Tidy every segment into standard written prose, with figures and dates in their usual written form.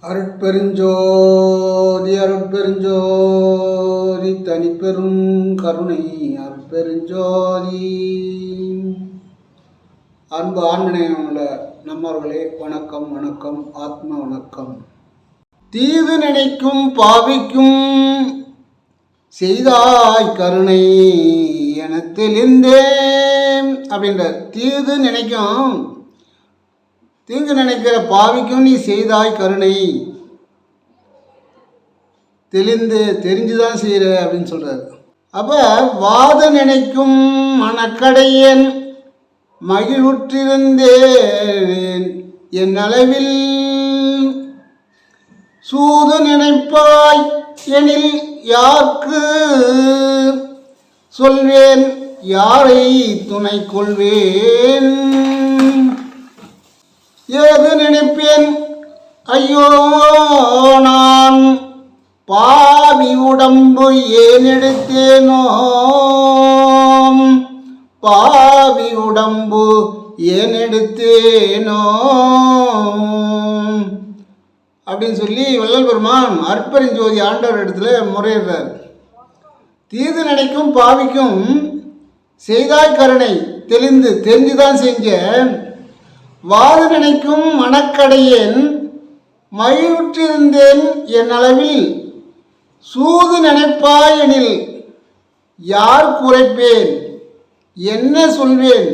அருட்பெருஞ்சோதி அருட்பெருஞ்சோதி தனிப்பெரும் கருணை அருட்பெருஞ்சோதி. அன்பு ஆன்மநேயமுள்ள நம்மவர்களே, வணக்கம் வணக்கம், ஆத்ம வணக்கம். தீது நினைக்கும் பாவிக்கும் செய்தாய் கருணை என தெளிந்தேன் அப்படின்றார். தீது நினைக்கும், தீங்கு நினைக்கிற பாவிக்கும் நீ செய்தாய் கருணை, தெரிஞ்சுதான் செய்கிற அப்படின்னு சொல்கிறார். அப்போ வாத நினைக்கும் மனக்கடையன் மகிழ்வுற்றிருந்தேன் என் அளவில், சூது நினைப்பாய் எனில் யாருக்கு சொல்வேன், யாரை துணை கொள்வேன், ஏது நினைப்பேன் ஐயோ நான் பாவி உடம்பு ஏன் எடுத்தேனோ, பாவி உடம்பு ஏன் எடுத்தேனோ அப்படின்னு சொல்லி வள்ளல் பெருமான் அருட்பெருஞ்சோதி ஆண்டவர் இடத்துல முறையிடுறார். தீது நினைக்கும் பாவிக்கும் செய்தாய் கருணை, தெரிஞ்சுதான் செஞ்ச. வாது நினைக்கும் மனக்கடையேன் மகிழ்வுற்றிருந்தேன் என் அளவில், சூது நினைப்பாய் எனில் யார் குறைப்பேன், என்ன சொல்வேன்,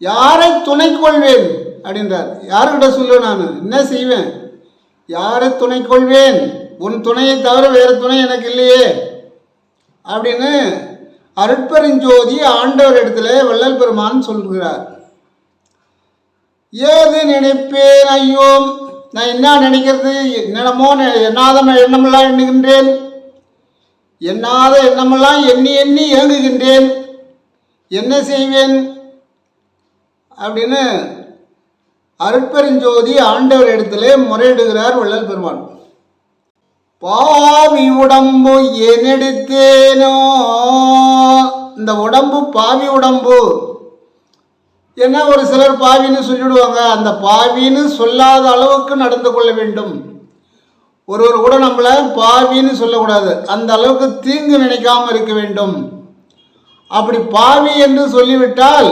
யாரை துணை கொள்வேன் அப்படின்றார். யாருக்கிட்ட சொல்லுவேன், நான் என்ன செய்வேன், யாரை துணை கொள்வேன், உன் துணையை தவிர வேறு துணை எனக்கு இல்லையே அப்படின்னு அருட்பெருஞ்சோதி ஆண்டவர் இடத்துல வள்ளல் பெருமான் சொல்கிறார். ஏது நினைப்பேன் ஐயோ, நான் என்ன நினைக்கிறது, என்னமோ எண்ணாத எண்ணமெல்லாம் எண்ணுகின்றேன், எண்ணாத எண்ணமெல்லாம் எண்ணி எண்ணி ஏங்குகின்றேன், என்ன செய்வேன் அப்படின்னு அருட்பெருஞ்சோதி ஆண்டவர் இடத்துல முறையிடுகிறார் வள்ளல் பெருமான். பாவி உடம்பு ஏன் எடுத்தேனோ, இந்த உடம்பு பாவி உடம்பு. ஏன்னா ஒரு சிலர் பாவின்னு சொல்லிவிடுவாங்க, அந்த பாவின்னு சொல்லாத அளவுக்கு நடந்து கொள்ள வேண்டும். ஒருவர் கூட நம்மளை பாவின்னு சொல்லக்கூடாது, அந்த அளவுக்கு தீங்கு நினைக்காம இருக்க வேண்டும். அப்படி பாவி என்று சொல்லிவிட்டால்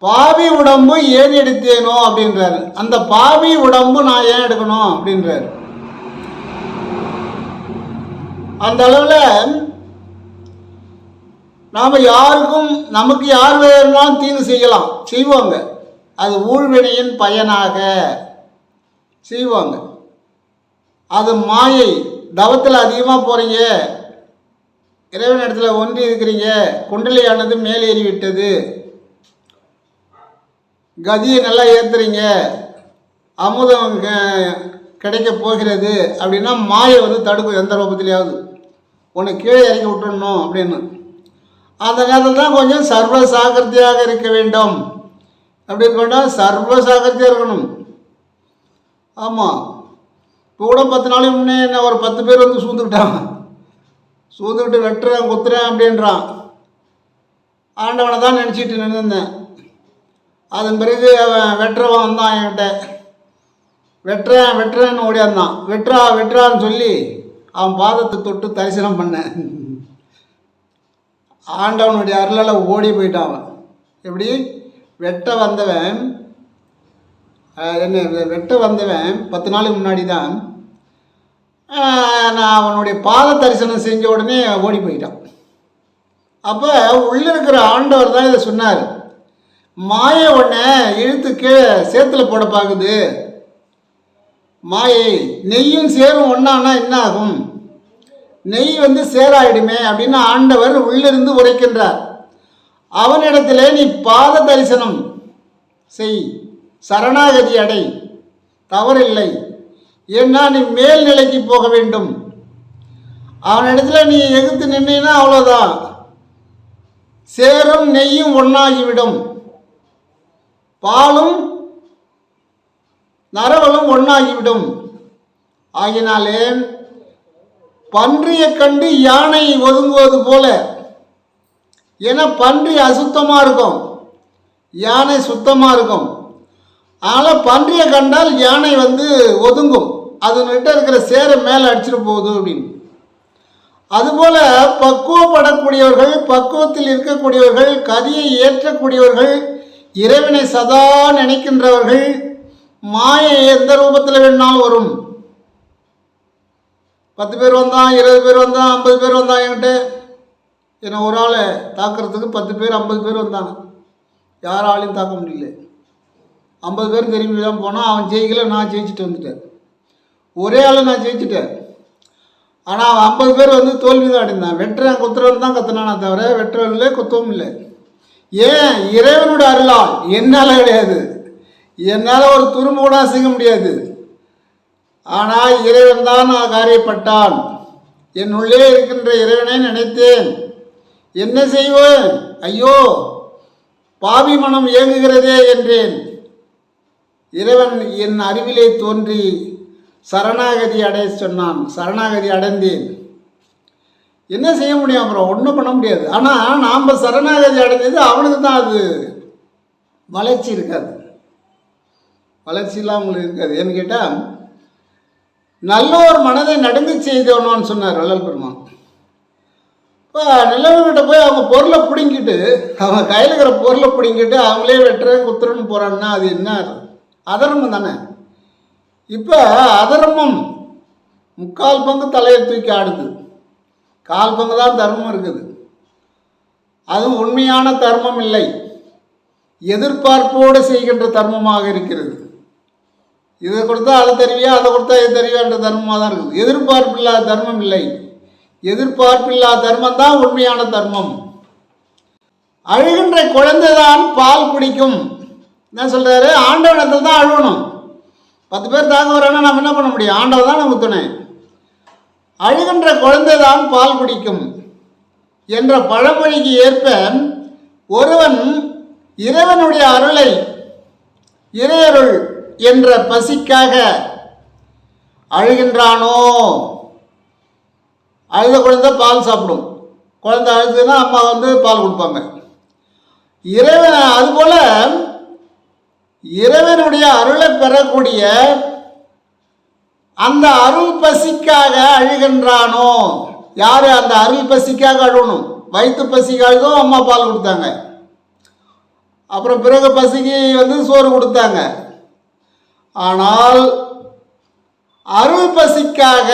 பாவி உடம்பு ஏன் எடுத்தேனோ அப்படின்றாரு. அந்த பாவி உடம்பு நான் ஏன் எடுக்கணும் அப்படின்றாரு. அந்த அளவில் நாம் யாருக்கும், நமக்கு யார் வேணும்னாலும் தீங்கு செய்வாங்க. அது ஊழ்வினையின் பயனாக செய்வாங்க. அது மாயை. தவத்தில் அதிகமாக போகிறீங்க, இறைவன் இடத்துல ஒன்றி இருக்கிறீங்க, குண்டலியானது மேலேறி விட்டது, கதியை நல்லா ஏற்றுறீங்க, அமுதம் கிடைக்க போகிறது அப்படின்னா மாயை தடுக்கும். எந்த ரூபத்திலேயாவது உன்னை கீழே இறக்கி விட்டுடணும் அப்படின்னு. அந்த நேரத்தில் தான் கொஞ்சம் சர்வ சாகர்த்தியாக இருக்க வேண்டும். அப்படி இருக்கணும், சர்வ சாகர்த்தியாக இருக்கணும். ஆமாம், இப்போ கூட 10 நாளைக்கு முன்னே என்ன ஒரு 10 பேர் சூழ்ந்துக்கிட்டாங்க. சூழ்ந்துக்கிட்டு வெட்டுறேன் குத்துறேன் அப்படின்றான். ஆண்டவனை தான் நினச்சிட்டு நின்றுருந்தேன். அதன் பிறகு அவன் வெட்டுறவன் வந்தான் என்கிட்ட, வெட்டுறேன்னு ஓடியாந்தான். வெட்டுறான்னு சொல்லி அவன் பாதத்தை தொட்டு தரிசனம் பண்ணேன். ஆண்டவனுடைய அருளால் ஓடி போயிட்டான் அவன். எப்படி வெட்ட வந்தவன் 10 நாளுக்கு முன்னாடி தான் நான் அவனுடைய பாத தரிசனம் செஞ்ச உடனே ஓடி போயிட்டான். அப்போ உள்ளே இருக்கிற ஆண்டவர் தான் இதை சொன்னார். மாயை உடனே இழுத்து கீழே சேத்துல போட பார்க்குது. மாயை நெய்யும் சேரும் ஒன்றானா என்ன ஆகும், நெய் சேராயிடுமே அப்படின்னு ஆண்டவர் உள்ளிருந்து உரைக்கின்றார். அவனிடத்திலே நீ பாத தரிசனம் செய், சரணாகதி அடை, தவறில்லை. ஏன்னா நீ மேல்நிலைக்கு போக வேண்டும். அவனிடத்துல நீ எதிர்த்து நின்னா அவ்வளோதான், சேரும் நெய்யும் ஒன்றாகிவிடும், பாலும் நரவலும் ஒன்றாகிவிடும். ஆகினாலே பன்றியை கண்டு யானை ஒதுங்குவது போல, ஏன்னா பன்றி அசுத்தமாக இருக்கும், யானை சுத்தமாக இருக்கும். அதனால் பன்றியை கண்டால் யானை வந்து ஒதுங்கும், அதுகிட்ட இருக்கிற சேரை மேலே அடிச்சிட்டு போகுது அப்படின்னு. அதுபோல் பக்குவப்படக்கூடியவர்கள், பக்குவத்தில் இருக்கக்கூடியவர்கள், கதியை ஏற்றக்கூடியவர்கள், இறைவனை சதா நினைக்கின்றவர்கள், மாயை எந்த ரூபத்தில் வேணாலும் வரும். 10 பேர் வந்தான், 20 பேர் வந்தான், 50 பேர் வந்தான் என்கிட்ட. என்னை ஒரு ஆளை தாக்குறதுக்கு 10 பேர் 50 பேர் வந்தாங்க. யாராலையும் தாக்க முடியல. 50 பேர் திரும்பி தான் போனால், அவன் ஜெயிக்கல, நான் ஜெயிச்சுட்டு வந்துட்டேன். ஒரே ஆள் நான் ஜெயிச்சுட்டேன். ஆனால் அவன் 50 பேர் வந்து தோல்வி தான் அடைந்தான். வெட்டுறேன் குத்துறன்னு தான் கத்துனானே தவிர வெட்டுறவும் இல்லை குத்தவும் இல்லை. ஏன்? இறைவனோட அருளால். என்னால் கிடையாது. என்னால் ஒரு துரும்பு கூட செய்ய முடியாது. ஆனால் இறைவன் தான் காரியப்பட்டான். என் உள்ளே இருக்கின்ற இறைவனை நினைத்தேன். என்ன செய்வேன்? ஐயோ பாவி மனம் இயங்குகிறதே என்றேன். இறைவன் என் அறிவிலே தோன்றி சரணாகதி அடைய சொன்னான். சரணாகதி அடைந்தேன். என்ன செய்ய முடியும்? அப்புறம் ஒன்றும் பண்ண முடியாது. ஆனால் நாம் சரணாகதி அடைஞ்சது அவனுக்கு தான். அது வளர்ச்சி இருக்காது, வளர்ச்சியெல்லாம் அவங்களுக்கு இருக்காது. ஏன்னு கேட்டால், நல்லோர் மனதை நடுங்க செய்தவனோன்னு சொன்னார் வள்ளல் பெருமான். இப்போ நல்லவங்கிட்ட போய் அவங்க பொருளை பிடுங்கிட்டு, அவங்க கையில் இருக்கிற பொருளை பிடுங்கிட்டு அவங்களே வெட்டுறேன் குத்துறன்னு போகிறான்னா அது என்ன? அதர்மம் தானே. இப்போ அதர்மம் 3/4 பங்கு தலையை தூக்கி ஆடுது, 1/4 பங்கு தான் தர்மம் இருக்குது. அதுவும் உண்மையான தர்மம் இல்லை, எதிர்பார்ப்போடு செய்கின்ற தர்மமாக இருக்கிறது. இதை கொடுத்தா அதை தருவியா, அதை கொடுத்தா இதை தருவியான்ற தர்மமாக தான் இருக்குது. எதிர்பார்ப்பில்லாத தர்மம் இல்லை. எதிர்பார்ப்பில்லாத தர்மம் தான் உண்மையான தர்மம். அழுகின்ற குழந்தை தான் பால் குடிக்கும். என்ன சொல்கிறாரு? ஆண்டவனத்தில் தான் அழுகணும். 10 பேர் தாங்க வரானா நம்ம என்ன பண்ண முடியும்? ஆண்டவன் தான் நம்ம துணை. அழுகின்ற குழந்தை தான் பால் குடிக்கும் என்ற பழமொழிக்கு ஏற்ப ஒருவன் இறைவனுடைய அருளை, இறையருள் என்ற பசிக்காக அழுகின்றானோ, அழுத குழந்தை பால் சாப்பிடும். குழந்தை அழுதுன்னா அம்மா வந்து பால் கொடுப்பாங்க. இறைவன் அதுபோல இறைவனுடைய அருளை பெறக்கூடிய அந்த அருள் பசிக்காக அழுகின்றானோ. யார் அந்த அருள் பசிக்காக அழுகணும்? வயிற்று பசிக்கு அழுதும் அம்மா பால் கொடுத்தாங்க. அப்புறம் பிறகு பசிக்கு வந்து சோறு கொடுத்தாங்க. ஆனால் அருள் பசிக்காக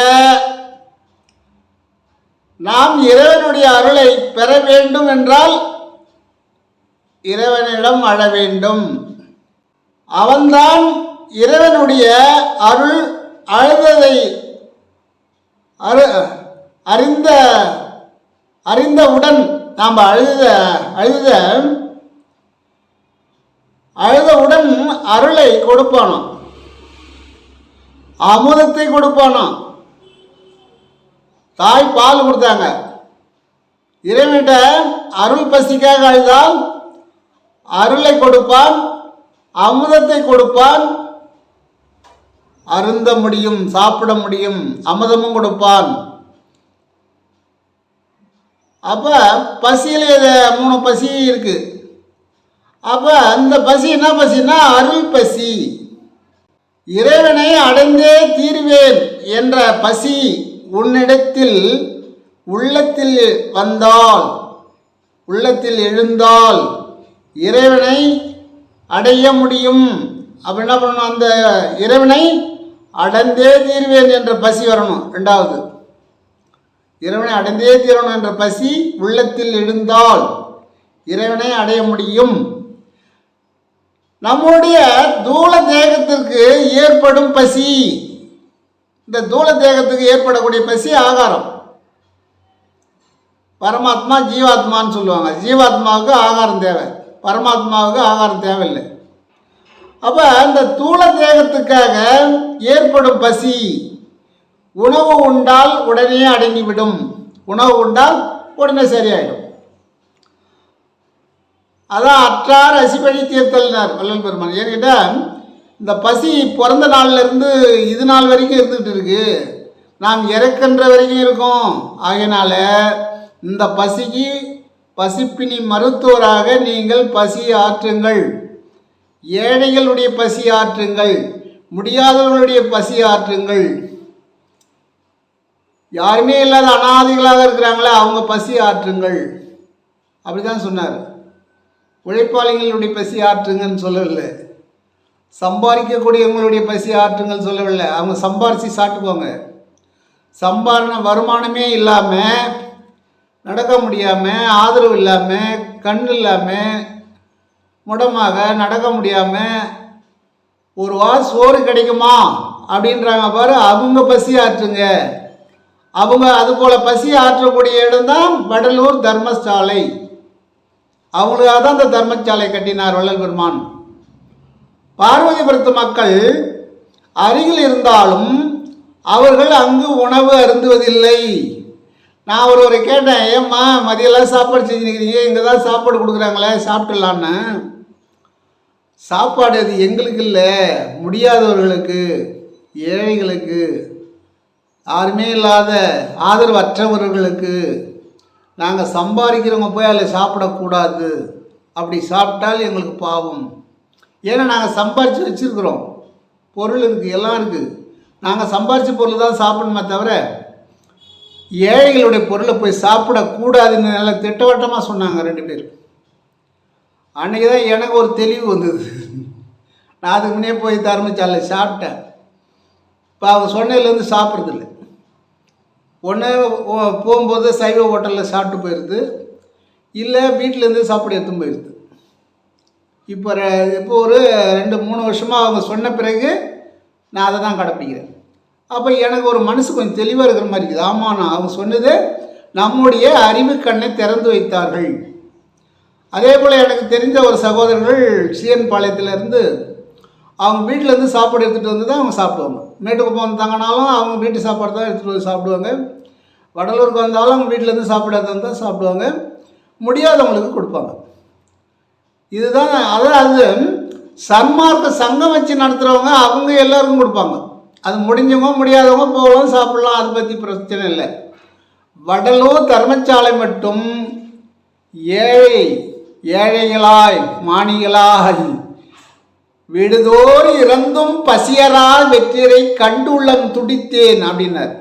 நாம் இறைவனுடைய அருளை பெற வேண்டும் என்றால் இறைவனிடம் அழ வேண்டும். அவன்தான் இறைவனுடைய அருள் அழுததை அறிந்தவுடன் நாம் அழுதவுடன் அருளை கொடுப்பானோ, அமுதத்தை கொடுப்பானோ. தாய் பால் கொடுத்தாங்க, இறைவன்கிட்ட அருள் பசிக்காக அழுதால் அருளை கொடுப்பான், அமுதத்தை கொடுப்பான், அருந்த முடியும், சாப்பிட முடியும், அமுதமும் கொடுப்பான். அப்போ பசியில் 3 பசி இருக்கு. அப்போ அந்த பசி என்ன பசின்னா அருள் பசி. இறைவனை அடைந்தே தீர்வேன் என்ற பசி உன்னிடத்தில் உள்ளத்தில் வந்தால், உள்ளத்தில் எழுந்தால் இறைவனை அடைய முடியும். அப்போ என்ன பண்ணணும்? அந்த இறைவனை அடைந்தே தீர்வேன் என்ற பசி வரணும். 2வது, இறைவனை அடைந்தே தீரணும் என்ற பசி உள்ளத்தில் எழுந்தால் இறைவனை அடைய முடியும். நம்முடைய தூல தேகத்திற்கு ஏற்படும் பசி, இந்த தூல தேகத்துக்கு ஏற்படக்கூடிய பசி ஆகாரம். பரமாத்மா ஜீவாத்மான்னு சொல்லுவாங்க. ஜீவாத்மாவுக்கு ஆகாரம் தேவை, பரமாத்மாவுக்கு ஆகாரம் தேவையில்லை. அப்போ அந்த தூள தேகத்துக்காக ஏற்படும் பசி உணவு உண்டால் உடனே அடங்கிவிடும். உணவு உண்டால் உடனே சரியாயிடும். அதான் அற்றார் அசிபழி தீர்த்தல்னார் வள்ளல் பெருமான். ஏன்கிட்ட இந்த பசி பிறந்த நாள்லேருந்து இது நாள் வரைக்கும் இருந்துகிட்டு இருக்கு, நாம் இறக்கின்ற வரைக்கும் இருக்கும். ஆகையினால இந்த பசிக்கு பசிப்பினி மருத்துவராக நீங்கள் பசி ஆற்றுங்கள் ஏழைகளுடைய பசி ஆற்றுங்கள், முடியாதவர்களுடைய பசி ஆற்றுங்கள். யாருமே இல்லாத அனாதைகளாக இருக்கிறாங்களே அவங்க பசி ஆற்றுங்கள் அப்படிதான் சொன்னார். உழைப்பாளிகளுடைய பசி ஆற்றுங்கன்னு சொல்லவில்லை, சம்பாதிக்கக்கூடியவங்களுடைய பசி ஆற்றுங்கள் சொல்லவில்லை. அவங்க சம்பாரித்து சாப்பிட்டுக்குவாங்க. வருமானமே இல்லாமல், நடக்க முடியாமல், ஆதரவு இல்லாமல், கண் இல்லாமல், முடமாக நடக்க முடியாமல் ஒரு சோறு கிடைக்குமா அப்படின்றாங்க பாரு, அவங்க பசி ஆற்றுங்க. அவங்க அதுபோல் பசி ஆற்றக்கூடிய இடம்தான் வடலூர் தர்மசாலை. அவங்களுக்காக தான் அந்த தர்மசாலை கட்டினார் வள்ளல் பெருமான். பார்வதிபுரத்து மக்கள் அருகில் இருந்தாலும் அவர்கள் அங்கு உணவு அருந்துவதில்லை. நான் ஒருவரை கேட்டேன், ஏம்மா மதியெல்லாம் சாப்பாடு செஞ்சுருக்கிறீங்க, இங்கே தான் சாப்பாடு கொடுக்குறாங்களே சாப்பிட்டுலான்னு. சாப்பாடு அது எங்களுக்கு இல்லை, முடியாதவர்களுக்கு, ஏழைகளுக்கு, யாருமே இல்லாத ஆதரவற்றவர்களுக்கு. நாங்கள் சம்பாதிக்கிறவங்க போய் அதில் சாப்பிடக்கூடாது. அப்படி சாப்பிட்டால் எங்களுக்கு பாவம். ஏன்னா நாங்கள் சம்பாரித்து வச்சுருக்குறோம், பொருள் இருக்குது, எல்லாம் இருக்குது. நாங்கள் சம்பாரித்த பொருள் தான் சாப்பிடணுமே தவிர ஏழைகளுடைய பொருளை போய் சாப்பிடக்கூடாதுன்னு நல்லா திட்டவட்டமாக சொன்னாங்க 2 பேர். அன்றைக்கி தான் எனக்கு ஒரு தெளிவு வந்தது. நான் அதுக்கு முன்னே போய் தர்மசாலை சாப்பிட்டேன். இப்போ அவங்க சொன்னதுலேருந்து சாப்பிட்றதில்ல. ஒன்று போகும்போது சைவ ஹோட்டலில் சாப்பிட்டு போயிடுது, இல்லை வீட்டிலேருந்து சாப்பாடு எடுத்துன்னு போயிடுது. இப்போ ஒரு 2-3 வருஷமாக அவங்க சொன்ன பிறகு நான் அதை தான் கடைப்பிடிக்கிறேன். அப்போ எனக்கு ஒரு மனசு கொஞ்சம் தெளிவாக இருக்கிற மாதிரி இருக்குது. ஆமாம், நான் அவங்க சொன்னது நம்முடைய அறிவு கண்ணை திறந்து வைத்தார்கள். அதே போல் எனக்கு தெரிஞ்ச ஒரு சகோதரர்கள் சிஎன் பாளையத்திலேருந்து அவங்க வீட்டிலேருந்து சாப்பாடு எடுத்துகிட்டு வந்து தான் அவங்க சாப்பிடுவாங்க. மேட்டுக்குப்பம் வந்தாங்கனாலும் அவங்க வீட்டு சாப்பாடு தான் எடுத்துகிட்டு வந்து சாப்பிடுவாங்க. வடலூருக்கு வந்தாலும் அவங்க வீட்டிலேருந்து சாப்பாடு எடுத்து தான் சாப்பிடுவாங்க. முடியாதவங்களுக்கு கொடுப்பாங்க. இதுதான் அதாவது சன்மார்க்க சங்கம் வச்சு நடத்துகிறவங்க அவங்க எல்லாருக்கும் கொடுப்பாங்க. அது முடிஞ்சவங்க முடியாதவங்க போகலாம், சாப்பிட்லாம், அதை பற்றி பிரச்சனை இல்லை. வடலூர் தர்மசாலை மட்டும் ஏழைகளாய் மாணிகளாய் விடுதோறு இறந்தும் பசியரால் வெற்றியை கண்டுள்ளம் துடித்தேன் அப்படின்னார்.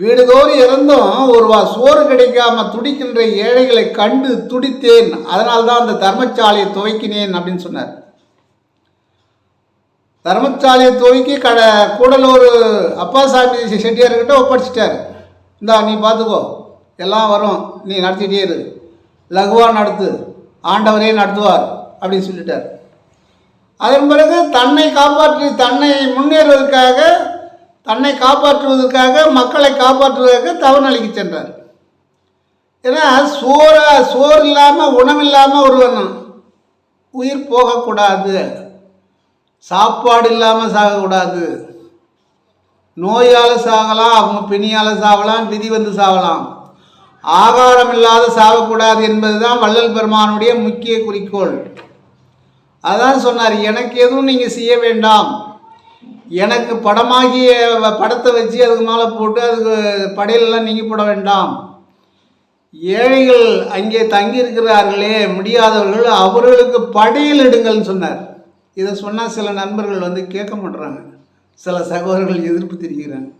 வீடுதோறு இறந்தும் ஒரு சோறு கிடைக்காம துடிக்கின்ற ஏழைகளை கண்டு துடித்தேன், அதனால்தான் அந்த தர்மசாலையை துவைக்கினேன் அப்படின்னு சொன்னார். தர்மசாலையை துவக்கி கூடலூர் அப்பாசாமி செட்டியார்கிட்ட ஒப்படைச்சிட்டார். இந்தா நீ பார்த்துக்கோ, எல்லாம் வரும், நீ நடத்திட்டே இரு, லகுவாக நடத்து, ஆண்டவரே நடத்துவார் அப்படின்னு சொல்லிட்டார். அதன் பிறகு தன்னை முன்னேறுவதற்காக, தன்னை காப்பாற்றுவதற்காக, மக்களை காப்பாற்றுவதற்காக தவநலிக்கு சென்றார். ஏன்னா சோறு இல்லாமல், உணவு இல்லாமல் ஒருவன் உயிர் போகக்கூடாது, சாப்பாடு இல்லாமல் சாகக்கூடாது. நோயால் சாகலாம், அவங்க பிணியால் சாகலாம், விதி வந்து சாகலாம். ஆகாரம் இல்லாத சாகக்கூடாது என்பது தான் வள்ளல் பெருமானுடைய முக்கிய குறிக்கோள். அதான் சொன்னார், எனக்கு எதுவும் நீங்கள் செய்ய வேண்டாம், எனக்கு படமாகிய படத்தை வச்சு அதுக்கு மேலே போட்டு அதுக்கு படையிலெல்லாம் நீங்கள் போட வேண்டாம். ஏழைகள் அங்கே தங்கியிருக்கிறார்களே முடியாதவர்கள், அவர்களுக்கு படையில் இடுங்கள்னு சொன்னார். இதை சொன்னால் சில நண்பர்கள் கேட்க மாட்டுறாங்க, சில சகோதரர்கள் எதிர்ப்பு தெரிவிக்கிறாங்க.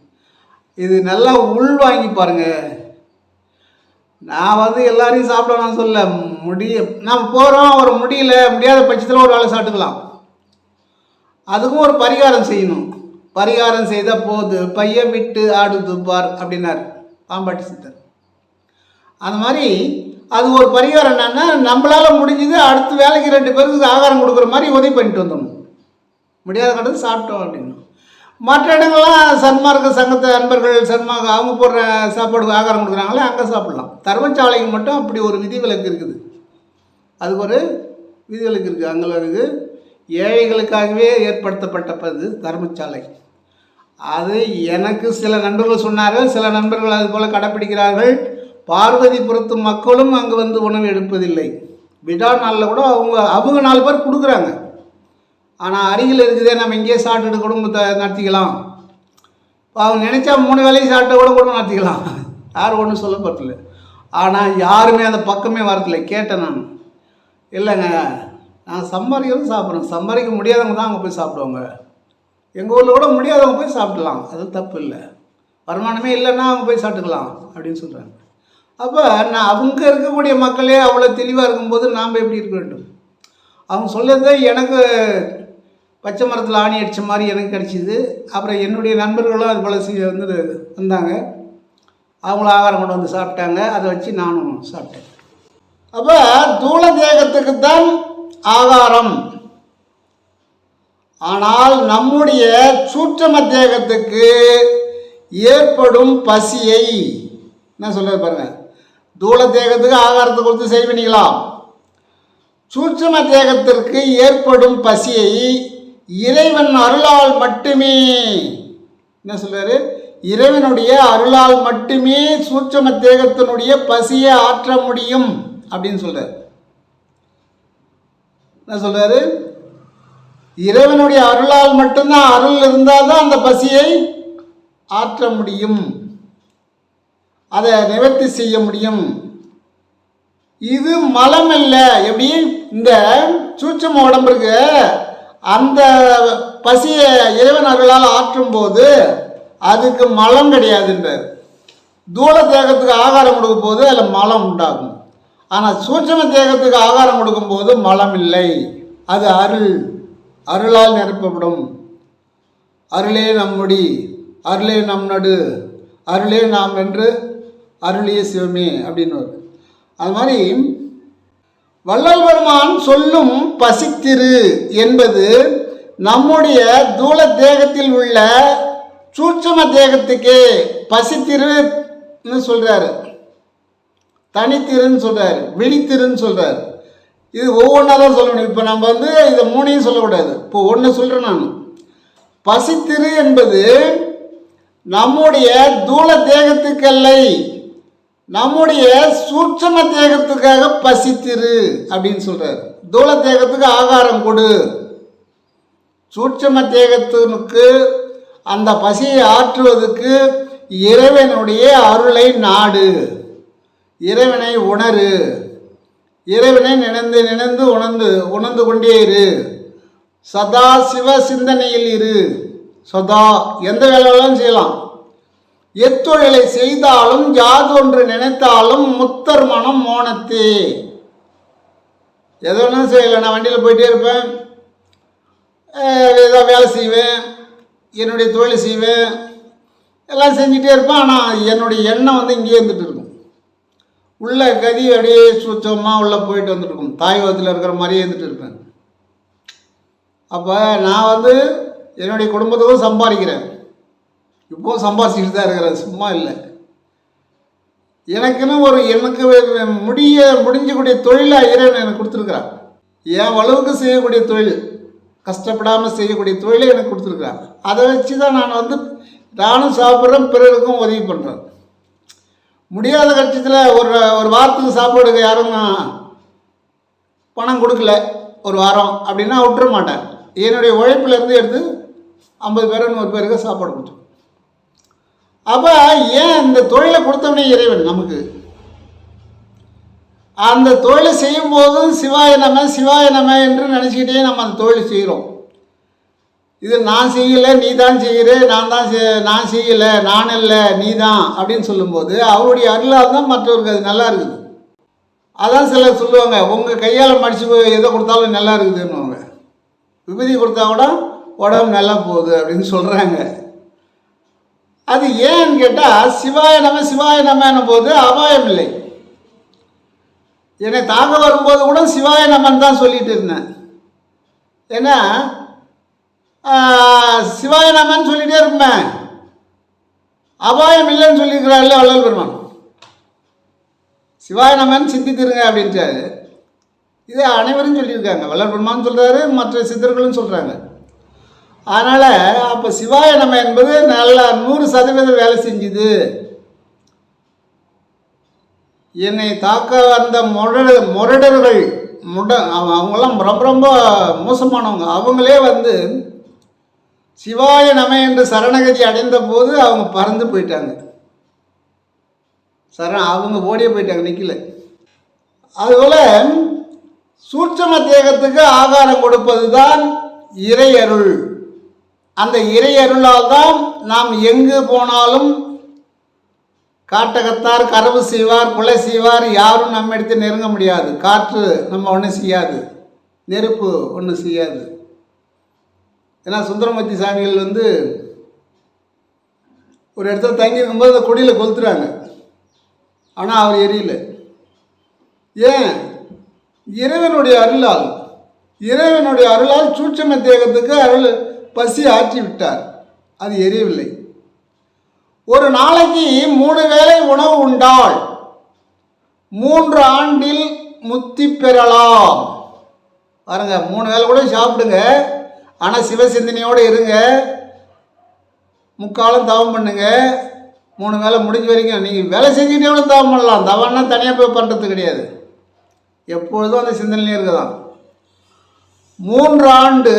இது நல்லா உள்வாங்கி பாருங்கள். நான் எல்லாரையும் சாப்பிடணும்னு சொல்ல நம்ம போகிறோம், ஒரு முடியாத பட்சத்தில் ஒரு வேலை சாப்பிட்டுக்கலாம். அதுக்கும் ஒரு பரிகாரம் செய்யணும். பரிகாரம் செய்தால் போது பைய விட்டு ஆடு தூப்பார் அப்படின்னார் பாம்பாட்டி சித்தர். அந்த மாதிரி அது ஒரு பரிகாரம் என்னன்னா, நம்மளால் முடிஞ்சது அடுத்த வேலைக்கு 2 பேருக்கு ஆகாரம் கொடுக்குற மாதிரி உதவி பண்ணிட்டு வந்துடணும். முடியாத கடந்து சாப்பிட்டோம் அப்படின்னு. மற்ற இடங்கள்லாம் சன்மார்க்க சங்கத்தை அன்பர்கள் அவங்க போடுற சாப்பாடு ஆகாரம் கொடுக்குறாங்களே, அங்கே சாப்பிட்லாம். தர்மசாலைக்கு மட்டும் அப்படி ஒரு விதிவிலக்கு இருக்குது. அதுக்கு ஒரு விதிவிலக்கு இருக்குது. அங்கே இருக்குது ஏழைகளுக்காகவே ஏற்படுத்தப்பட்டது தர்மசாலை. அது எனக்கு சில நண்பர்கள் சொன்னார்கள், சில நண்பர்கள் அது போல் கடைப்பிடிக்கிறார்கள். பார்வதிபுரத்து மக்களும் அங்கே உணவு எடுப்பதில்லை. விழா நாளில் கூட அவங்க 4 பேர் கொடுக்குறாங்க. ஆனால் அருகில் இருக்குதே, நம்ம இங்கேயே சாப்பிட்டுட்டு குடும்பத்தை நடத்திக்கலாம். அவங்க நினச்சா 3 வேலையும் சாப்பிட்டா கூட குடும்பம் நடத்திக்கலாம், யாரும் ஒன்றும் சொல்ல போகிறதில்ல. ஆனால் யாருமே அந்த பக்கமே வரதில்லை. கேட்டேன் நான், இல்லைங்க நான் சம்பாதிக்கிறது சாப்பிட்றேன். சம்பாதிக்க முடியாதவங்க தான் அங்கே போய் சாப்பிடுவாங்க. எங்கள் ஊரில் கூட முடியாதவங்க போய் சாப்பிடலாம், அது தப்பு இல்லை. வருமானமே இல்லைன்னா அவங்க போய் சாப்பிட்டுக்கலாம் அப்படின்னு சொல்கிறாங்க. அப்போ நான் அவங்க இருக்கக்கூடிய மக்களே அவ்வளோ தெளிவாக இருக்கும்போது நாம் எப்படி இருக்க வேண்டும்? அவங்க சொல்லுறது எனக்கு பச்சை மரத்தில் ஆணி அடித்த மாதிரி எனக்கு கிடச்சிது. அப்புறம் என்னுடைய நண்பர்களும் அது போல் வந்து வந்தாங்க, அவங்களும் ஆகாரம் கொண்டு வந்து சாப்பிட்டாங்க. அதை வச்சு நானும் சாப்பிட்டேன். அப்போ தூள தேகத்துக்கு தான் ஆகாரம். ஆனால் நம்முடைய சூட்சும தேகத்துக்கு ஏற்படும் பசியை என்ன சொல்கிறது பாருங்க. தூள தேகத்துக்கு ஆகாரத்தை கொடுத்து சரி பண்ணிக்கலாம். சூட்சும தேகத்திற்கு ஏற்படும் பசியை இறைவன் அருளால் மட்டுமே என்ன சொல்றாரு, இறைவனுடைய அருளால் மட்டுமே சூட்சும தேகத்தினுடைய பசியை ஆற்ற முடியும் அப்படின்னு சொல்றாரு. என்ன சொல்றாரு, இறைவனுடைய அருளால் மட்டும்தான், அருள் இருந்தால் தான் அந்த பசியை ஆற்ற முடியும், அதை நிவர்த்தி செய்ய முடியும். இது மலம் அல்ல. எப்படி இந்த சூட்சும உடம்புக்கு அந்த பசியை இறைவன் அருளால் ஆற்றும் போது அதுக்கு மலம் கிடையாதுன்றார். தூள தேகத்துக்கு ஆகாரம் கொடுக்கும் போது அதில் மலம் உண்டாகும். ஆனால் சூட்சும தேகத்துக்கு ஆகாரம் கொடுக்கும் போது மலம் இல்லை, அது அருள், அருளால் நிரப்பப்படும். அருளே நம்முடி, அருளே நம் நடு, அருளே நாம் என்று அருளிய சிவமே அப்படின்னு. அது மாதிரி வள்ளல் பெருமான் சொல்லும் பசித்திரு என்பது நம்முடைய தூள தேகத்தில் உள்ள சூட்சும தேகத்துக்கே பசித்திருன்னு சொல்றாரு, தனித்திருன்னு சொல்றாரு, விழித்திருன்னு சொல்றாரு. இது ஒவ்வொன்றா தான் சொல்லணும். இப்போ நம்ம வந்து இதை மூணையும் சொல்லக்கூடாது. இப்போ ஒன்று சொல்கிறேன் நான். பசித்திரு என்பது நம்முடைய தூள தேகத்துக்கல்லை, நம்முடைய சூட்சும தேகத்துக்காக பசித்திரு அப்படின்னு சொல்றாரு. தூள தேகத்துக்கு ஆகாரம் கொடு, சூட்சும தேகத்தினுக்கு அந்த பசியை ஆற்றுவதற்கு இறைவனுடைய அருளை நாடு, இறைவனை உணரு, இறைவனை நினைந்து நினைந்து உணர்ந்து கொண்டே இரு, சதா சிவ சிந்தனையில் இரு. சதா எந்த வேலையெல்லாம் செய்யலாம், எத்தொழிலை செய்தாலும் யாதொன்று நினைத்தாலும் முத்தர் மனம் மோனத்தே. எது ஒன்றும் செய்யலை, நான் வண்டியில் போயிட்டே இருப்பேன், ஏதோ வேலை செய்வேன், என்னுடைய தொழில் செய்வேன், எல்லாம் செஞ்சிட்டே இருப்பேன். ஆனால் என்னுடைய எண்ணம் வந்து இங்கேயே இருந்துகிட்டு இருக்கும். உள்ள கதி அப்படியே சுத்தமாக உள்ளே போயிட்டு வந்துட்டுருக்கும், தாய்வத்தில் இருக்கிற மாதிரியே இருந்துட்டு இருப்பேன். அப்போ நான் வந்து என்னுடைய குடும்பத்துக்கும் சம்பாதிக்கிறேன், இப்போது சம்பாதிச்சுட்டு தான் இருக்கிறேன், சும்மா இல்லை. எனக்குன்னு எனக்கு முடிஞ்சக்கூடிய தொழிலாக இறைவன் எனக்கு கொடுத்துருக்குறான். என் அளவுக்கு செய்யக்கூடிய தொழில், கஷ்டப்படாமல் செய்யக்கூடிய தொழிலை எனக்கு கொடுத்துருக்குறான். அதை வச்சு தான் நான் வந்து நானும் சாப்பிட்றேன், பிறருக்கும் உதவி பண்ணுறேன். முடியாத கட்சத்தில் ஒரு வாரத்துக்கு சாப்பாடுக்கு யாரும் பணம் கொடுக்கல ஒரு வாரம் அப்படின்னா விட்டுற மாட்டேன். என்னுடைய உழைப்பிலேருந்து எடுத்து 50 பேர் 100 பேருக்கு சாப்பாடு கொடுத்தோம். அப்போ ஏன் இந்த தொழிலை கொடுத்தவனே இறைவன் நமக்கு. அந்த தொழிலை செய்யும் போதும் சிவாய நம சிவாய நம என்று நினச்சிக்கிட்டே நம்ம அந்த தொழிலை செய்கிறோம். இது நான் செய்யலை, நீ தான் செய்கிற, நான் செய்யலை, நான் இல்லை, நீ தான் அப்படின்னு சொல்லும்போது அவருடைய அருளால் தான் மற்றவருக்கு அது நல்லா இருக்குது. அதான் சிலர் சொல்லுவாங்க, உங்கள் கையால் மடித்து எதை கொடுத்தாலும் நல்லா இருக்குதுன்னுவாங்க, விபூதி கொடுத்தா கூட உடம்பு நல்லா போகுது அப்படின்னு சொல்கிறாங்க. அது ஏன்னு கேட்டால் சிவாய நம போது அபாயம் இல்லை. என்னை தாக்க வரும்போது கூட சிவாய நமன் தான் சொல்லிட்டு இருந்தேன். ஏன்னா சிவாய நமன்னு சொல்லிகிட்டே இருப்பேன், அபாயம் இல்லைன்னு சொல்லியிருக்கிறாள்ல வள்ளல் பெருமான். சிவாய நமன் சிந்தித்திருங்க அப்படின்ட்டாரு. இது அனைவரும் சொல்லியிருக்காங்க, வள்ளல் பெருமான் சொல்கிறாரு, மற்ற சித்தர்களும் சொல்கிறாங்க. அதனால் அப்போ சிவாய நம என்பது நல்லா 100% வேலை செஞ்சுது. என்னை தாக்க வந்த முரடர்கள் அவங்கெல்லாம் ரொம்ப ரொம்ப மோசமானவங்க. அவங்களே வந்து சிவாய நம என்று சரணகதி அடைந்த போது அவங்க பறந்து போயிட்டாங்க, அவங்க ஓடியே போயிட்டாங்க, நிற்கல. அதுபோல் சூட்சும தேகத்துக்கு ஆகாரம் கொடுப்பது தான் இறையருள். அந்த இறையருளால் தான் நாம் எங்கு போனாலும் காட்டகத்தார் கரவு செய்வார், கொலை செய்வார், யாரும் நம்ம எடுத்து நெருங்க முடியாது. காற்று நம்ம ஒன்றும் செய்யாது, நெருப்பு ஒன்றும் செய்யாது. ஏன்னா சுந்தரமூர்த்தி சாமிகள் ஒரு இடத்துல தங்கியிருக்கும்போது அந்த கொடியில் கொளுத்துறாங்க, ஆனால் அவர் எரியல. ஏன்? இறைவனுடைய அருளால் சூட்சும தேகத்துக்கு அருள் பசி ஆற்றி விட்டார், அது எரியவில்லை. ஒரு நாளைக்கு 3 வேளை உணவு உண்டால் 3 ஆண்டில் முத்தி பெறலாம். பாருங்க, 3 வேளை கூட சாப்பிடுங்க, ஆனால் சிவசிந்தனையோடு இருங்க, முக்காலம் தவம் பண்ணுங்க. 3 வேளை முடிஞ்ச வரைக்கும் நீங்கள் வேலை செஞ்சுட்டே கூட தவம் பண்ணலாம். தவம்னா தனியாக போய் பண்ணுறது கிடையாது, எப்பொழுதும் அந்த சிந்தனையிலே இருக்குதான். 3 ஆண்டு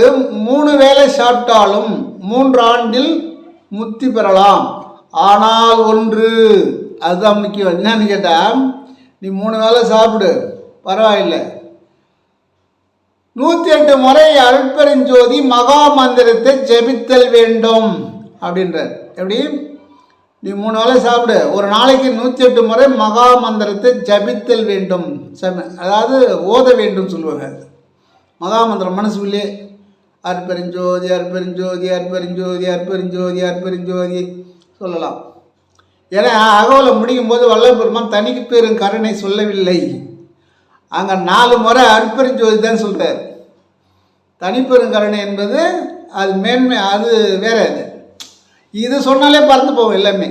3 வேளை சாப்பிட்டாலும் 3 ஆண்டில் முத்தி பெறலாம். ஆனால் ஒன்று, அதுதான் முக்கியம். என்னன்னு கேட்டால், நீ 3 வேளை சாப்பிடு, பரவாயில்லை, 108 முறை அருட்பெருஞ்சோதி மகா மந்திரத்தை ஜெபித்தல் வேண்டும் அப்படின்றார். எப்படி? நீ 3 வேளை சாப்பிடு, ஒரு நாளைக்கு 108 முறை மகா மந்திரத்தை ஜபித்தல் வேண்டும், அதாவது ஓத வேண்டும் சொல்லுவாங்க. மகா மந்திரம் மனசுக்குள்ளே அருட்பெருஞ்சோதி அருட்பெருஞ்சோதி அருட்பெருஞ்சோதி அருட்பெருஞ்சோதி அருட்பெருஞ்சோதி சொல்லலாம். ஏன்னா அகவலை முடியும் போது வல்லபெருமான் தனிக்கு பெரும் கருணை சொல்லவில்லை, அங்கே 4 முறை அருட்பெருஞ்சோதி தான் சொல்கிறார். தனிப்பெருங்கருணை என்பது அது மேன்மை, அது வேற. இது சொன்னாலே பறந்து போகும் எல்லாமே.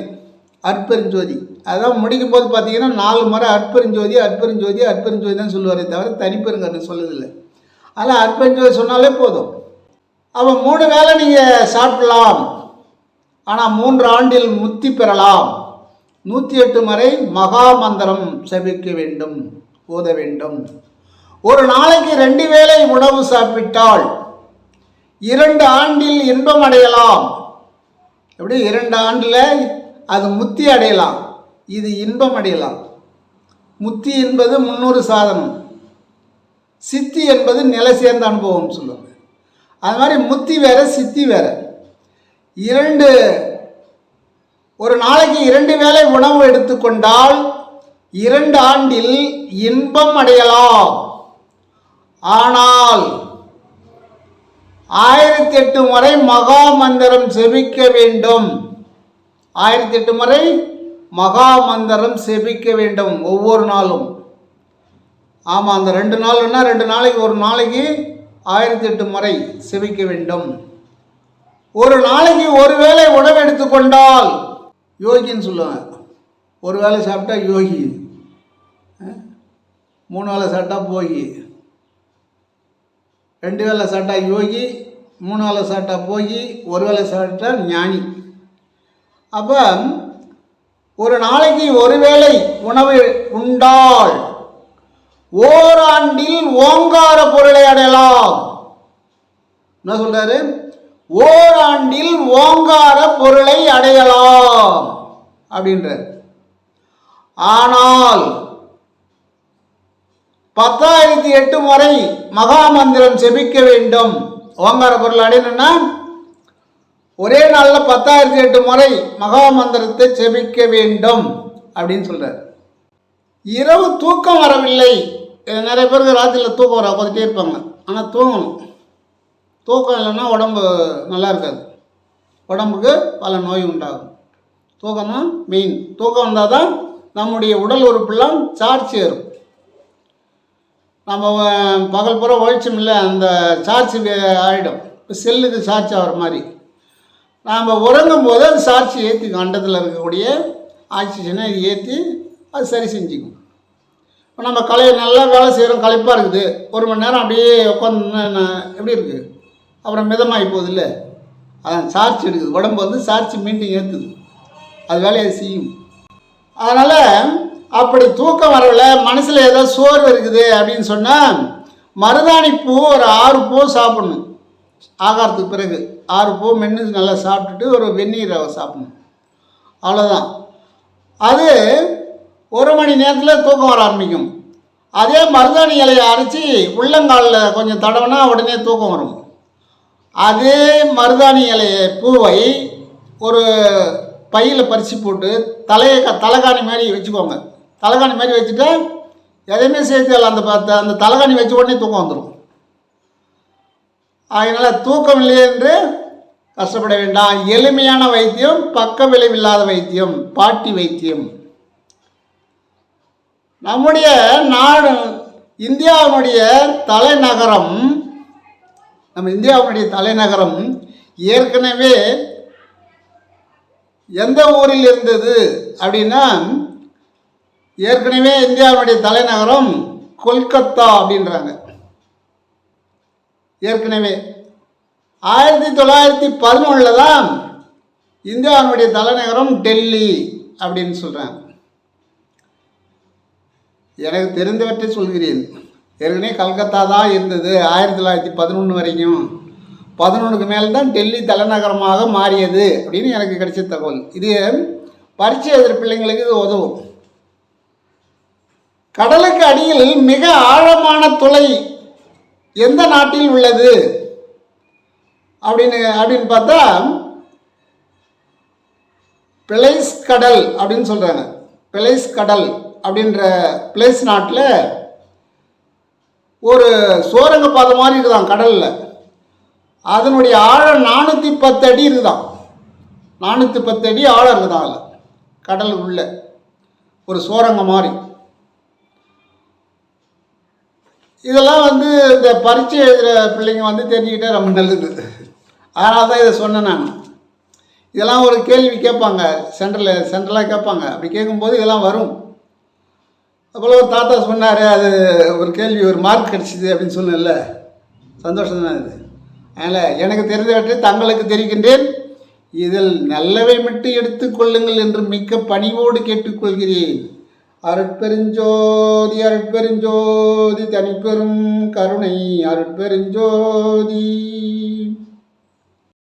அருட்பெருஞ்சோதி அதான் முடிக்கும் போது பார்த்தீங்கன்னா 4 முறை அருட்பெருஞ்சோதி அருட்பெருஞ்சோதி அருட்பெருஞ்சோதி தான் சொல்லுவாரே தவிர தனிப்பெருங்கருணை சொல்லதில்லை. அதனால் அருட்பெருஞ்சோதி சொன்னாலே போதும். அப்போ 3 வேளை நீங்கள் சாப்பிடலாம், ஆனால் 3 ஆண்டில் முத்தி பெறலாம். 108 முறை மகா மந்திரம் செபிக்க வேண்டும், ஓத வேண்டும். ஒரு நாளைக்கு 2 வேளை உணவு சாப்பிட்டால் 2 ஆண்டில் இன்பம் அடையலாம். எப்படி? 2 ஆண்டில் அது முத்தி அடையலாம், இது இன்பம் அடையலாம். முத்தி என்பது 300 சாதனம், சித்தி என்பது நிலை சேர்ந்த அனுபவம் சொல்லுவாங்க. அது மாதிரி முத்தி வேற சித்தி வேற. ஒரு நாளைக்கு 2 வேளை உணவு எடுத்துக்கொண்டால் 2 ஆண்டில் இன்பம் அடையலாம். ஆனால் 1008 முறை மகா மந்திரம் செபிக்க வேண்டும். 1008 முறை மகா மந்திரம் செபிக்க வேண்டும் ஒவ்வொரு நாளும். ஆமாம், அந்த 2 நாள்னா 2 நாளைக்கு, ஒரு நாளைக்கு 1008 முறை செபிக்க வேண்டும். ஒரு நாளைக்கு 1 வேளை உணவு எடுத்துக்கொண்டால் யோகின்னு சொல்லுவாங்க. 1 வேளை சாப்பிட்டா யோகி, 3 வேளை சாப்பிட்டா போகி, 2 வேளை சாப்பிட்டா யோகி, 3 வேளை சாப்பிட்டா போகி, 1 வேளை சாப்பிட்டா ஞானி. அப்போ ஒரு நாளைக்கு 1 வேளை உணவு உண்டால் ஓராண்டில் ஓங்கார பொருளை அடையலாம். என்ன சொல்றாரு? ஓராண்டில் ஓங்கார பொருளை அடையலாம் அப்படின்றார். ஆனால் 1008 முறை மகா மந்திரம் செபிக்க வேண்டும். ஓங்கார பொருள் அடையணும்னா ஒரே நாளில் 1008 முறை மகா மந்திரத்தை செபிக்க வேண்டும் அப்படின்னு சொல்றார். இரவு தூக்கம் வரவில்லை. நிறைய பேருக்கு ராத்திரியில் தூக்கம் வர பார்த்துட்டே இருப்பாங்க, ஆனால் தூங்கணும். தூக்கம் இல்லைன்னா உடம்பு நல்லா இருக்காது, உடம்புக்கு பல நோய் உண்டாகும். தூக்கம் தான் மெயின். தூக்கம் வந்தால் தான் நம்முடைய உடல் உறுப்பெல்லாம் சார்ஜ் ஏறும். நம்ம பகல் பூரா உழைச்சோம்ல, அந்த சார்ஜ் ஆகிடும். இப்போ செல்லுக்கு சார்ஜ் ஆகிற மாதிரி நாம் உறங்கும் போது அது சார்ஜ் ஏற்றிக்கும். அண்டத்தில் இருக்கக்கூடிய ஆக்சிஜனை இது ஏற்றி அது சரி செஞ்சுக்கும். இப்போ நம்ம நல்லா வேலை செய்கிறோம், களைப்பாக இருக்குது, 1 மணி நேரம் அப்படியே உட்காந்து எப்படி இருக்குது, அப்புறம் மிதமாகி போகுது இல்லை, அதான் சார்ஜ் எடுக்குது. உடம்பு சார்ஜ் மீண்டும் ஏற்றுது, அது வேலையை செய்யும். அதனால் அப்படி தூக்கம் வரவில்லை, மனசில் ஏதோ சோர்வு இருக்குது அப்படின்னு சொன்னால் மருதாணி பூ ஒரு 6 பூ சாப்பிடணும். ஆகாரத்துக்கு பிறகு 6 பூ மென்று நல்லா சாப்பிட்டுட்டு ஒரு வெந்நீரை சாப்பிடணும். அவ்வளோதான். அது 1 மணி நேரத்தில் தூக்கம் வர ஆரம்பிக்கும். அதே மருதாணி இலையை அரைச்சி உள்ளங்காலில் கொஞ்சம் தடவைனா உடனே தூக்கம் வரும். அதே மருதாணி இலையை பூவை ஒரு பையில் பறித்து போட்டு தலைகாணி மாதிரி வச்சுக்கோங்க. தலைகாணி மாதிரி வச்சுட்டா எதையுமே சேர்த்து அந்த தலைகாணி வச்ச உடனே தூக்கம் வந்துடும். அதனால் தூக்கம் இல்லை என்று கஷ்டப்பட வேண்டாம். எளிமையான வைத்தியம், பக்க விளைவில்லாத வைத்தியம், பாட்டி வைத்தியம். நம்முடைய நாடு இந்தியாவினுடைய தலைநகரம் ஏற்கனவே எந்த ஊரில் இருந்தது அப்படின்னா, ஏற்கனவே இந்தியாவுடைய தலைநகரம் கொல்கத்தா அப்படின்றாங்க. ஏற்கனவே 1911 தான் இந்தியாவுடைய தலைநகரம் டெல்லி அப்படின்னு சொல்கிறாங்க. எனக்கு தெரிந்தவற்றை சொல்கிறேன். ஏற்கனவே கல்கத்தா தான் இருந்தது 1911 வரைக்கும். 11க்கு மேலே தான் டெல்லி தலைநகரமாக மாறியது அப்படின்னு எனக்கு கிடைச்ச தகவல். இது பரீட்சை எழுதுகிற பிள்ளைங்களுக்கு இது உதவும். கடலுக்கு அடியில் மிக ஆழமான துளை எந்த நாட்டில் உள்ளது அப்படின்னு பார்த்தா பிளைஸ் கடல் அப்படின்னு சொல்கிறாங்க. பிளைஸ் கடல் அப்படின்ற பிளேஸ் நாட்டில் ஒரு சோரங்க பாதை மாதிரி இருக்குதான் கடலில். அதனுடைய ஆழம் 410 அடி இருக்குதான். 410 அடி ஆழம் இருக்குதான் அதில், கடல் உள்ள ஒரு சோரங்க மாதிரி. இதெல்லாம் இந்த பரீட்சை எழுதுகிற பிள்ளைங்க தெரிஞ்சுக்கிட்டே ரொம்ப நல்லது. அதனால தான் இதை சொன்னேன் நான். இதெல்லாம் ஒரு கேள்வி கேட்பாங்க, சென்ட்ரலாக கேட்பாங்க. அப்படி கேட்கும்போது இதெல்லாம் வரும். அப்போல ஒரு தாத்தா சொன்னார், அது ஒரு கேள்வி ஒரு மார்க் கிடச்சிது அப்படின்னு சொன்னேன்ல, சந்தோஷம் தான் இது. அதனால் எனக்கு தெரிந்தவற்றை தங்களுக்கு தெரிவிக்கின்றேன். இதில் நல்லவை மட்டும் எடுத்துக்கொள்ளுங்கள் என்று மிக்க பணிவோடு கேட்டுக்கொள்கிறேன். அருட்பெருஞ்சோதி அருட்பெருஞ்சோதி தனிப்பெரும் கருணை அருட்பெருஞ்சோதி.